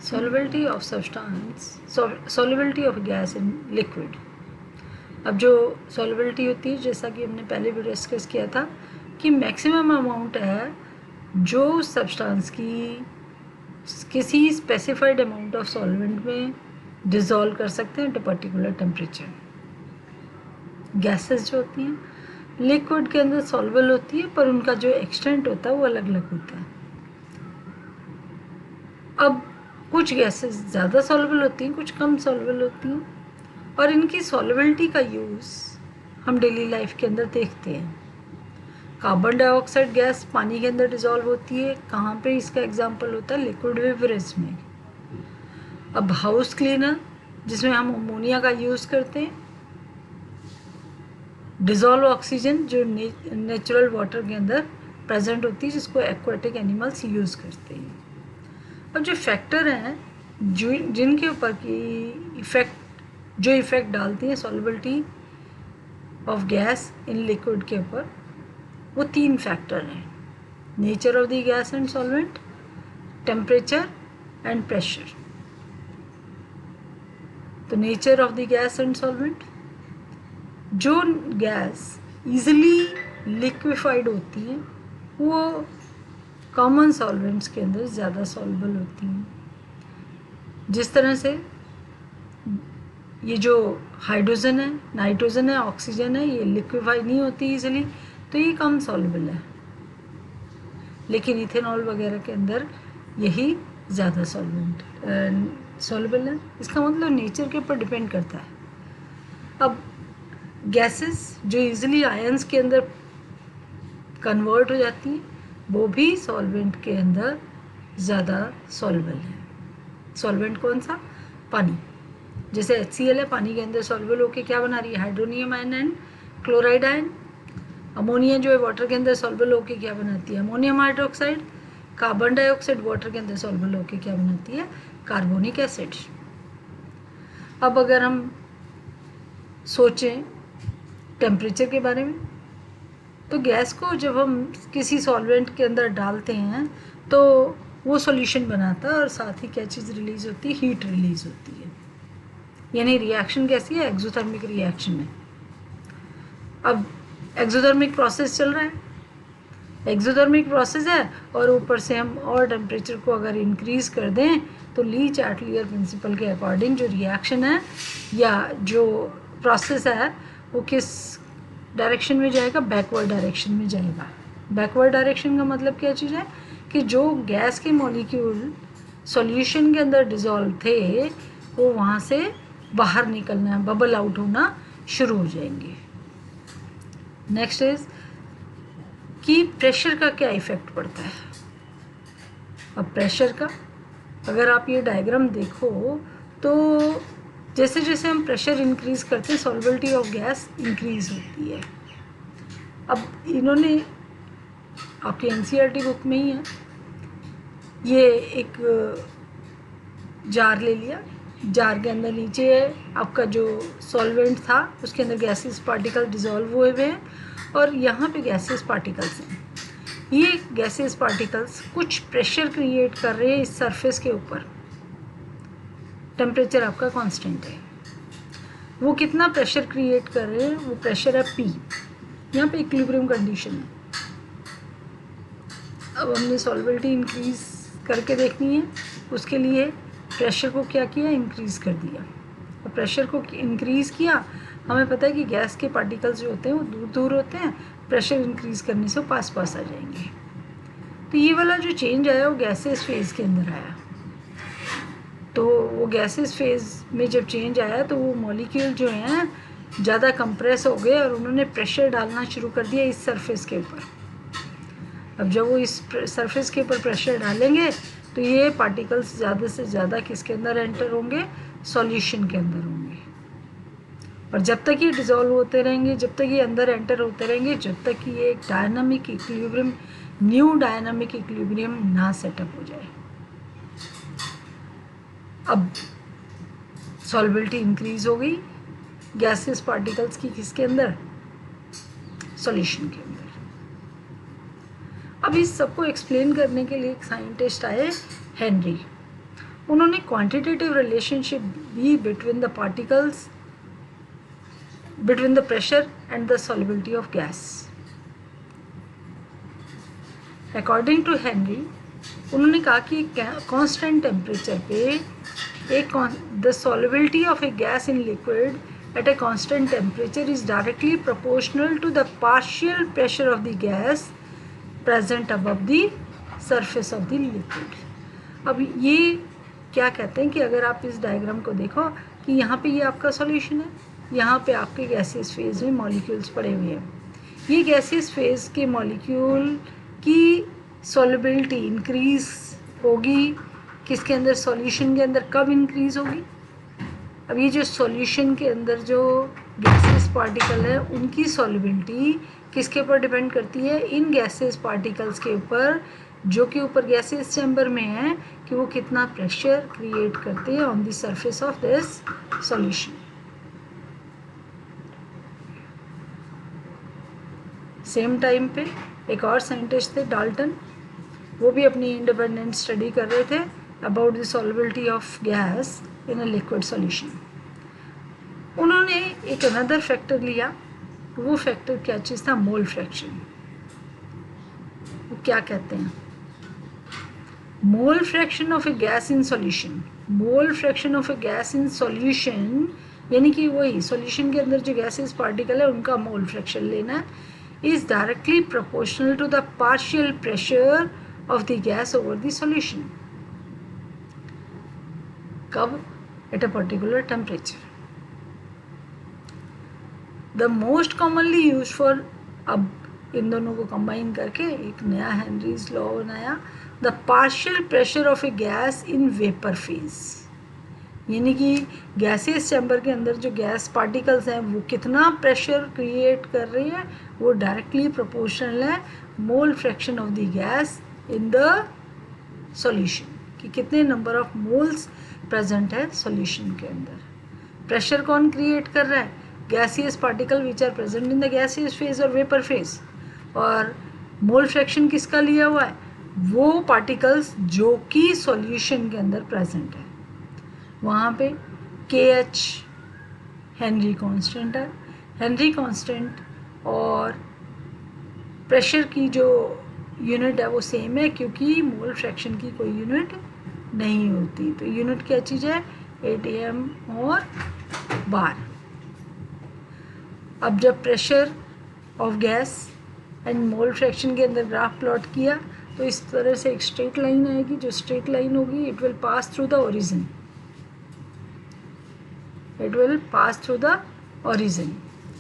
solubility of substance, solubility of gas in liquid। अब जो solubility होती है, जैसा कि हमने पहले भी डिस्कस किया था कि मैक्सिमम अमाउंट है जो सब्सटेंस की किसी स्पेसिफाइड अमाउंट ऑफ सॉल्वेंट में डिज़ोल्व कर सकते हैं eight a particular temperature. Gases जो होती हैं लिक्विड के अंदर सॉल्युबल होती है, पर उनका जो एक्सटेंट होता है वो अलग अलग होता है। अब कुछ गैसेस ज़्यादा सॉल्युबल होती हैं, कुछ कम सॉल्युबल होती हैं, और इनकी सॉल्युबिलिटी का यूज़ हम डेली लाइफ के अंदर देखते हैं। कार्बन डाइऑक्साइड गैस पानी के अंदर डिज़ोल्व होती है। कहाँ पे इसका एग्जांपल होता है? लिक्विड बेवरेज में। अब हाउस क्लीनर जिसमें हम अमोनिया का यूज़ करते हैं, डिज़ोल्व ऑक्सीजन जो नेचुरल वाटर के अंदर प्रेजेंट होती है, जिसको एक्वाटिक एनिमल्स यूज़ करते हैं। और जो फैक्टर हैं जिनके ऊपर की इफ़ेक्ट डालती है solubility of gas in liquid के ऊपर, वो 3 फैक्टर हैं: nature of the gas and solvent, temperature and pressure. तो nature of the gas and solvent, जो गैस इजीली लिक्विफाइड होती है वो कॉमन सॉल्वेंट्स के अंदर ज़्यादा सॉल्युबल होती हैं। जिस तरह से ये जो हाइड्रोजन है, नाइट्रोजन है, ऑक्सीजन है, ये लिक्विफाई नहीं होती इजीली, तो ये कम सॉल्युबल है। लेकिन इथेनॉल वगैरह के अंदर यही ज़्यादा सॉल्युबल है। इसका मतलब नेचर के ऊपर डिपेंड करता है। अब गैसेस जो इजीली आयंस के अंदर कन्वर्ट हो जाती हैं, वो भी सॉल्वेंट के अंदर ज़्यादा सॉल्युबल है। सॉल्वेंट कौन सा? पानी। जैसे HCl है, पानी के अंदर सॉल्युबल होकर क्या बना रही है? Hydronium ion and chloride ion. Ammonia जो है वाटर के अंदर सॉल्युबल होकर क्या बनाती है? Ammonium hydroxide. Carbon dioxide water के अंदर सॉल्युबल होकर क्या बनाती है? Carbonic acid. अब अगर हम सोचें टेम्परेचर के बारे में, तो गैस को जब हम किसी सॉल्वेंट के अंदर डालते हैं तो वो सॉल्यूशन बनाता है, और साथ ही क्या चीज़ रिलीज़ होती है? हीट रिलीज़ होती है। यानी रिएक्शन कैसी है? एक्सोथर्मिक रिएक्शन है। अब एक्सोथर्मिक प्रोसेस चल रहा है, एक्सोथर्मिक प्रोसेस है, और ऊपर से हम और टेम्परेचर को अगर इंक्रीज़ कर दें तो ली चार्टलियर प्रिंसिपल के अकॉर्डिंग जो रिएक्शन है या जो प्रोसेस है वो किस डायरेक्शन में जाएगा? बैकवर्ड डायरेक्शन में जाएगा। बैकवर्ड डायरेक्शन का मतलब क्या चीज़ है? कि जो गैस के मॉलिक्यूल सॉल्यूशन के अंदर डिज़ोल्व थे वो वहाँ से बाहर निकलना, बबल आउट होना शुरू हो जाएंगे। नेक्स्ट इज कि प्रेशर का क्या इफ़ेक्ट पड़ता है। अब प्रेशर का अगर आप ये डायग्राम देखो तो जैसे जैसे हम प्रेशर इंक्रीज़ करते हैं सॉल्युबिलिटी ऑफ गैस इंक्रीज़ होती है। अब इन्होंने आपकी NCERT बुक में ही है, ये एक जार ले लिया, जार के अंदर नीचे आपका जो सॉल्वेंट था उसके अंदर गैसेस पार्टिकल डिज़ोल्व हुए हुए हैं, और यहाँ पे गैसेस पार्टिकल्स हैं। ये गैसेस पार्टिकल्स कुछ प्रेशर क्रिएट कर रहे हैं इस सरफेस के ऊपर। टेम्परेचर आपका कांस्टेंट है, वो कितना प्रेशर क्रिएट कर रहे हैं? वो प्रेशर है P। यहाँ पे इक्विलिब्रियम कंडीशन है। अब हमने सॉल्युबिलिटी इंक्रीज़ करके देखनी है, उसके लिए प्रेशर को क्या किया? इंक्रीज़ कर दिया। और प्रेशर को इंक्रीज़ किया, हमें पता है कि गैस के पार्टिकल्स जो होते हैं वो दूर दूर होते हैं, प्रेशर इंक्रीज़ करने से पास पास आ जाएंगे। तो ये वाला जो चेंज आया वो गैसेस फेज़ के अंदर आया। तो वो गैसेस फेज़ में जब चेंज आया तो वो मॉलिक्यूल जो हैं ज़्यादा कंप्रेस हो गए और उन्होंने प्रेशर डालना शुरू कर दिया इस सरफेस के ऊपर। अब जब वो इस सरफेस के ऊपर प्रेशर डालेंगे तो ये पार्टिकल्स ज़्यादा से ज़्यादा किसके अंदर एंटर होंगे? सॉल्यूशन के अंदर होंगे। और जब तक ये डिज़ोल्व होते रहेंगे, जब तक ये अंदर एंटर होते रहेंगे, जब तक कि ये एक dynamic equilibrium, new dynamic equilibrium ना सेटअप हो जाए। अब सॉल्युबिलिटी इंक्रीज़ हो गई गैसेस पार्टिकल्स की, किसके अंदर? सॉल्यूशन के अंदर। अब इस सबको एक्सप्लेन करने के लिए एक साइंटिस्ट आए, हेनरी। उन्होंने क्वांटिटेटिव रिलेशनशिप भी between the particles, between the pressure and the solubility of gas. According to Henry, उन्होंने कहा कि कांस्टेंट टेम्परेचर पे the solubility of a gas in liquid at a constant temperature is directly proportional to the partial pressure of the gas present above the surface of the liquid। अब ये क्या कहते हैं कि अगर आप इस डायग्राम को देखो कि यहाँ पे ये आपका सॉल्यूशन है, यहाँ पे आपके गैसियस फेज में मॉलिक्यूल्स पड़े हुए हैं। ये गैसियस फेज के मॉलिक्यूल की सॉल्युबिलिटी इंक्रीज होगी किसके अंदर, सॉल्यूशन के अंदर। कब इंक्रीज होगी? अब ये जो सॉल्यूशन के अंदर जो गैसेस पार्टिकल है उनकी सॉल्युबिलिटी किसके ऊपर डिपेंड करती है? इन गैसेस पार्टिकल्स के ऊपर, जो कि ऊपर गैसेस चैम्बर में है, कि वो कितना प्रेशर क्रिएट करते हैं on the surface of this solution. Same time पे एक और साइंटिस्ट थे, डाल्टन, वो भी अपनी इंडिपेंडेंट स्टडी कर रहे थे about the solubility of gas in a liquid solution. उन्होंने एक अनदर फैक्टर लिया, वो फैक्टर क्या चीज़ था? Mole fraction. वो क्या कहते हैं? मोल fraction of a gas in solution. Mole fraction of a gas in solution यानी कि वही सॉल्यूशन के अंदर जो गैसेस पार्टिकल है उनका मोल फ्रैक्शन लेना है, is directly proportional to the partial pressure of the gas over the solution. कब? At a particular temperature. The most commonly use for, अब इन दोनों को कंबाइन करके एक नया हेनरीज लॉ बनाया, the partial pressure of a gas in vapour phase. यानी कि गैसियस चैम्बर के अंदर जो गैस पार्टिकल्स हैं वो कितना प्रेशर क्रिएट कर रहे हैं, वो डायरेक्टली प्रोपोर्शनल है mole fraction of the gas in the solution, कि कितने नंबर ऑफ मोल्स प्रेजेंट है सॉल्यूशन के अंदर। प्रेशर कौन क्रिएट कर रहा है? Gaseous particle which are present in the gaseous phase और वेपर फेज। और मोल फ्रैक्शन किसका लिया हुआ है? वो पार्टिकल्स जो कि सॉल्यूशन के अंदर प्रेजेंट है। वहाँ पे KH हेनरी कांस्टेंट है। हेनरी कांस्टेंट और प्रेशर की जो यूनिट है वो सेम है, क्योंकि मोल फ्रैक्शन की कोई यूनिट नहीं होती। तो यूनिट क्या चीज़ है? ATM और बार। अब जब pressure of gas and mole fraction के अंदर ग्राफ प्लॉट किया तो इस तरह से एक स्ट्रेट लाइन आएगी। जो स्ट्रेट लाइन होगी it will pass through the origin, it will pass through the origin.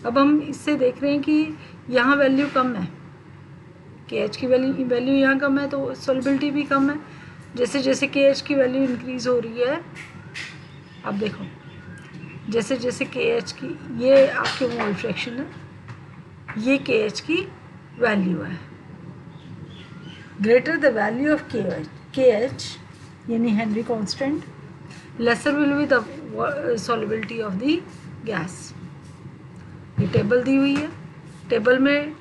अब हम इससे देख रहे हैं कि यहाँ वैल्यू कम है, KH की वैल्यू यहाँ कम है, तो सॉल्युबिलिटी भी कम है। जैसे जैसे KH की वैल्यू इंक्रीज हो रही है, अब देखो जैसे जैसे KH की, ये आपके मोल फ्रैक्शन है, ये KH की वैल्यू है। Greater the value of KH यानी Henry constant, laser will be the solubility of the gas. ये टेबल दी हुई है, टेबल में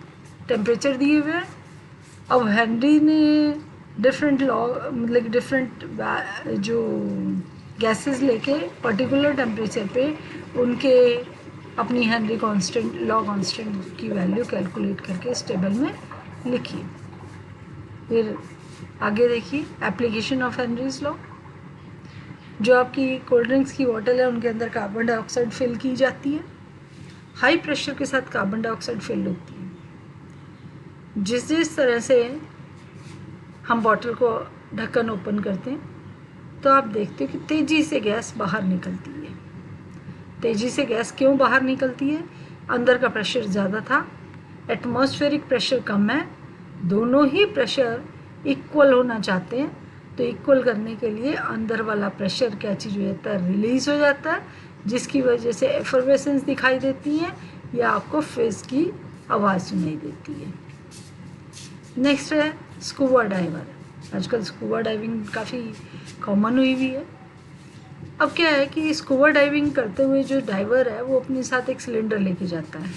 टेम्परेचर दिए हुए हैं। अब हेनरी ने डिफरेंट लॉ, मतलब डिफरेंट जो गैसेस लेके पर्टिकुलर टेम्परेचर पे उनके अपनी हेनरी कांस्टेंट, लॉ कांस्टेंट की वैल्यू कैलकुलेट करके इस टेबल में लिखिए। फिर आगे देखिए एप्लीकेशन ऑफ हेनरीज लॉ। जो आपकी कोल्ड ड्रिंक्स की बॉटल है उनके अंदर कार्बन डाइऑक्साइड फिल की जाती है, हाई प्रेशर के साथ कार्बन डाइऑक्साइड फिल होती है। जिस जिस तरह से हम बॉटल को ढक्कन ओपन करते हैं तो आप देखते हो कि तेज़ी से गैस बाहर निकलती है। तेज़ी से गैस क्यों बाहर निकलती है? अंदर का प्रेशर ज़्यादा था, एटमॉस्फेरिक प्रेशर कम है, दोनों ही प्रेशर इक्वल होना चाहते हैं। तो इक्वल करने के लिए अंदर वाला प्रेशर क्या चीज़ हो जाता है? रिलीज़ हो जाता है, जिसकी वजह से एफर्वेसेंस दिखाई देती है या आपको फिज़ की आवाज़ सुनाई देती है। नेक्स्ट है स्कूबा डाइवर। आजकल स्कूबा डाइविंग काफ़ी कॉमन हुई हुई है। अब क्या है कि स्कूबा डाइविंग करते हुए जो डाइवर है वो अपने साथ एक सिलेंडर लेके जाता है।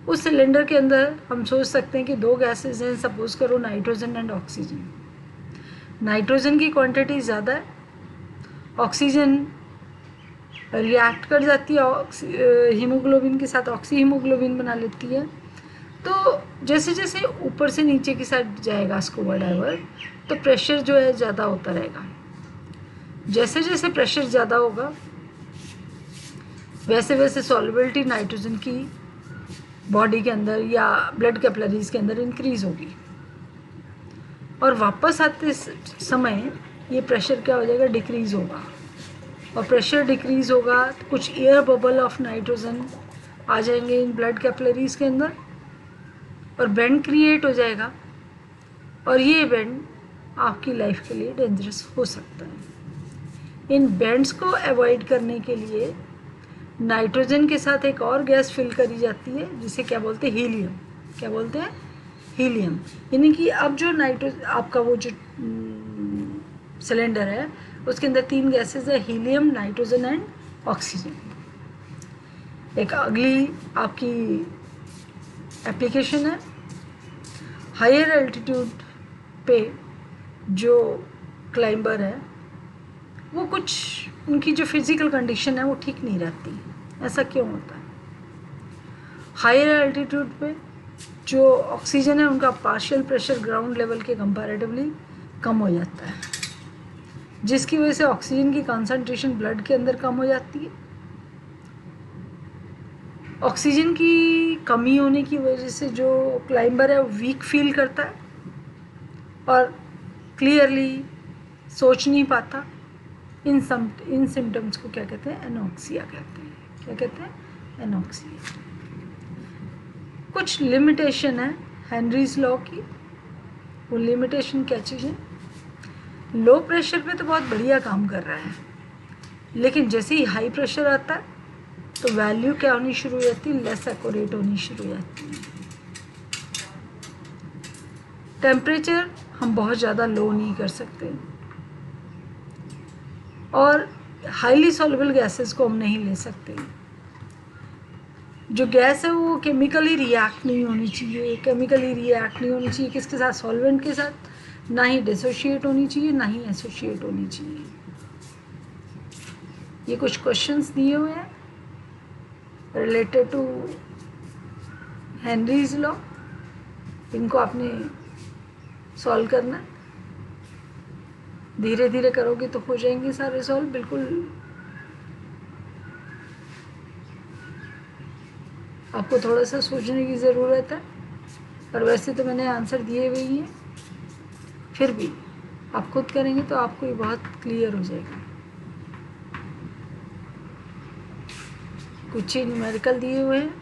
उस सिलेंडर के अंदर हम सोच सकते हैं कि दो गैसेस हैं, सपोज करो नाइट्रोजन एंड ऑक्सीजन। नाइट्रोजन की क्वांटिटी ज़्यादा है ऑक्सीजन रिएक्ट कर जाती है हीमोग्लोबिन के साथ, ऑक्सी हीमोग्लोबिन बना लेती है। तो जैसे जैसे ऊपर से नीचे की साइड जाएगा स्कूबा डाइवर, तो प्रेशर जो है ज़्यादा होता रहेगा। जैसे जैसे प्रेशर ज़्यादा होगा वैसे वैसे सॉल्युबिलिटी नाइट्रोजन की बॉडी के अंदर या ब्लड कैपिलरीज के अंदर इंक्रीज होगी, और वापस आते समय ये प्रेशर क्या हो जाएगा, डिक्रीज होगा। और प्रेशर डिक्रीज होगा तो कुछ एयर बबल ऑफ नाइट्रोजन आ जाएंगे इन ब्लड कैपिलरीज के अंदर, और बेंड क्रिएट हो जाएगा, और ये बेंड आपकी लाइफ के लिए डेंजरस हो सकता है। इन बेंड्स को अवॉइड करने के लिए नाइट्रोजन के साथ एक और गैस फिल करी जाती है जिसे क्या बोलते हैं, हीलियम। क्या बोलते हैं, हीलियम। यानी कि अब जो आपका वो जो सिलेंडर है उसके अंदर 3 गैसेस है, हीलियम, नाइट्रोजन एंड ऑक्सीजन। एक अगली आपकी एप्लीकेशन है, हायर एल्टीट्यूड पे जो क्लाइंबर है वो कुछ उनकी जो फिजिकल कंडीशन है वो ठीक नहीं रहती। ऐसा क्यों होता है? हायर एल्टीट्यूड पे जो ऑक्सीजन है उनका पार्शियल प्रेशर ग्राउंड लेवल के कंपैरेटिवली कम हो जाता है, जिसकी वजह से ऑक्सीजन की कंसंट्रेशन ब्लड के अंदर कम हो जाती है। ऑक्सीजन की कमी होने की वजह से जो क्लाइंबर है वो वीक फील करता है और क्लियरली सोच नहीं पाता। इन सिम्टम्स को क्या कहते हैं, एनॉक्सिया कहते हैं। क्या कहते हैं, एनॉक्सिया। कुछ लिमिटेशन है हेनरीज लॉ की। वो लिमिटेशन क्या चीज़ है, लो प्रेशर पे तो बहुत बढ़िया काम कर रहा है, लेकिन जैसे ही हाई प्रेशर आता है तो वैल्यू क्या होनी शुरू हो जाती है, लेस एक्यूरेट होनी शुरू हो जाती है। टेम्परेचर हम बहुत ज़्यादा लो नहीं कर सकते, और हाईली सॉल्युबल गैसेस को हम नहीं ले सकते। जो गैस है वो केमिकली रिएक्ट नहीं होनी चाहिए। केमिकली रिएक्ट नहीं होनी चाहिए किसके साथ, सॉल्वेंट के साथ, ना ही डिसोशिएट होनी चाहिए ना ही एसोशिएट होनी चाहिए। ये कुछ क्वेश्चंस दिए हुए हैं रिलेटेड टू हेनरीज लॉ, इनको आपने सॉल्व करना है। धीरे धीरे करोगे तो हो जाएंगे सारे सॉल्व। बिल्कुल आपको थोड़ा सा सोचने की ज़रूरत है, और वैसे तो मैंने आंसर दिए हुए ही हैं, फिर भी आप खुद करेंगे तो आपको ये बहुत क्लियर हो जाएगा। कुछ ही न्यूमेरिकल दिए हुए हैं,